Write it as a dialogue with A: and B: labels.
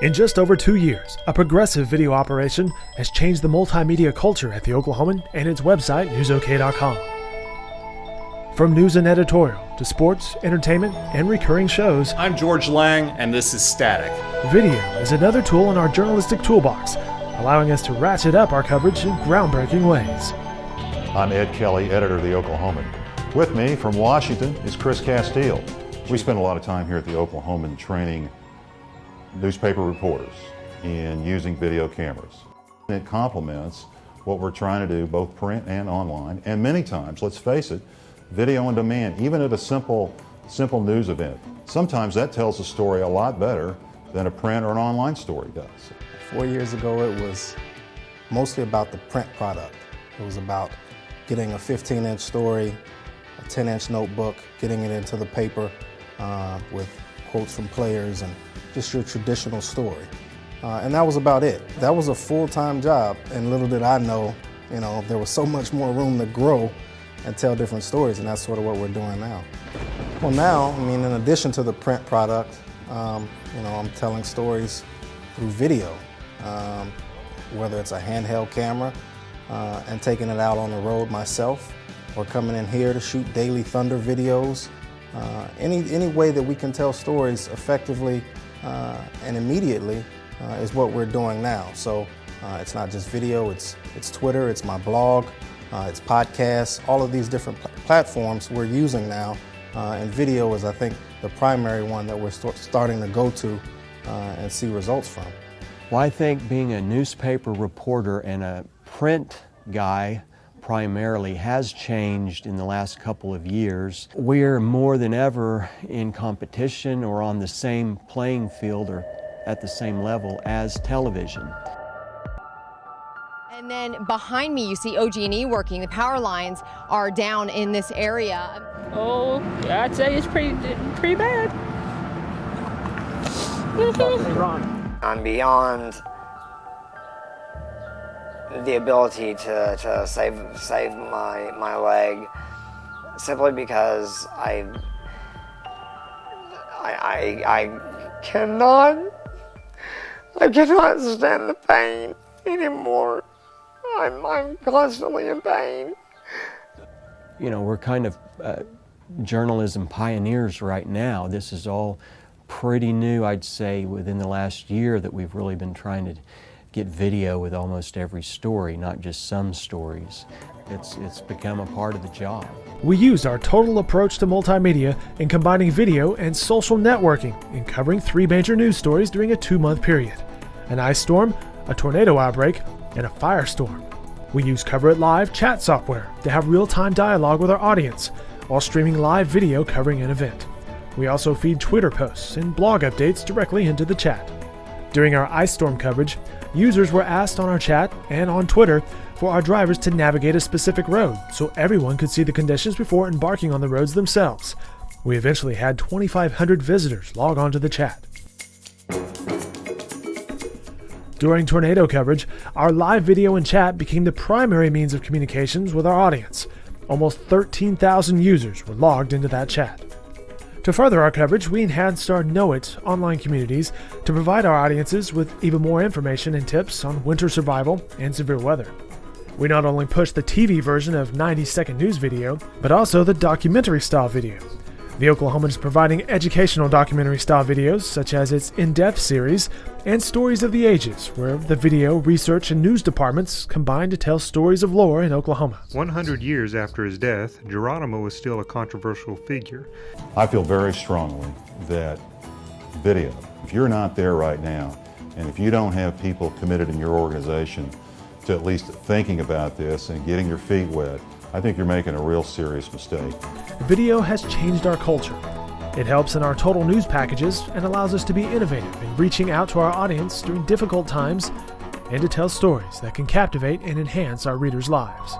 A: In just over 2 years, a progressive video operation has changed the multimedia culture at the Oklahoman and its website, NewsOK.com. From news and editorial to sports, entertainment, and recurring shows,
B: I'm George Lang, and this is Static.
A: Video is another tool in our journalistic toolbox, allowing us to ratchet up our coverage in groundbreaking ways.
C: I'm Ed Kelly, editor of the Oklahoman. With me from Washington is Chris Castile. We spend a lot of time here at the Oklahoman training newspaper reporters in using video cameras. It complements what we're trying to do, both print and online, and many times, let's face it, video on demand, even at a simple news event. Sometimes that tells a story a lot better than a print or an online story does.
D: 4 years ago, it was mostly about the print product. It was about getting a 15-inch story, a 10-inch notebook, getting it into the paper with quotes from players and just your traditional story. And that was about it. That was a full-time job, and little did I know, there was so much more room to grow and tell different stories, and that's sort of what we're doing now. Well, now, in addition to the print product, I'm telling stories through video, whether it's a handheld camera and taking it out on the road myself, or coming in here to shoot daily thunder videos. Any way that we can tell stories effectively and immediately is what we're doing now. So it's not just video, it's Twitter, it's my blog, it's podcasts, all of these different platforms we're using now. And video is, I think, the primary one that we're starting to go to and see results from.
E: Well, I think being a newspaper reporter and a print guy primarily has changed in the last couple of years. We're more than ever in competition or on the same playing field or at the same level as television.
F: And then behind me you see OG&E working. The power lines are down in this area.
G: Oh, I'd say it's pretty bad.
H: I'm beyond the ability to save my leg, simply because I cannot stand the pain anymore. I'm constantly in pain.
E: We're kind of journalism pioneers right now. This is all pretty new, I'd say, within the last year that we've really been trying to get video with almost every story, not just some stories. It's become a part of the job.
A: We used our total approach to multimedia in combining video and social networking in covering 3 major news stories during a 2-month period: an ice storm, a tornado outbreak, and a firestorm. We use Cover It Live chat software to have real-time dialogue with our audience while streaming live video covering an event. We also feed Twitter posts and blog updates directly into the chat. During our ice storm coverage, users were asked on our chat and on Twitter for our drivers to navigate a specific road so everyone could see the conditions before embarking on the roads themselves. We eventually had 2,500 visitors log on to the chat. During tornado coverage, our live video and chat became the primary means of communications with our audience. Almost 13,000 users were logged into that chat. To further our coverage, we enhanced our Know It online communities to provide our audiences with even more information and tips on winter survival and severe weather. We not only pushed the TV version of 90-second news video, but also the documentary-style video. The Oklahoman is providing educational documentary-style videos, such as its In-Depth series and Stories of the Ages, where the video, research, and news departments combine to tell stories of lore in Oklahoma.
I: 100 years after his death, Geronimo is still a controversial figure.
C: I feel very strongly that video, if you're not there right now, and if you don't have people committed in your organization to at least thinking about this and getting your feet wet, I think you're making a real serious mistake.
A: Video has changed our culture. It helps in our total news packages and allows us to be innovative in reaching out to our audience during difficult times and to tell stories that can captivate and enhance our readers' lives.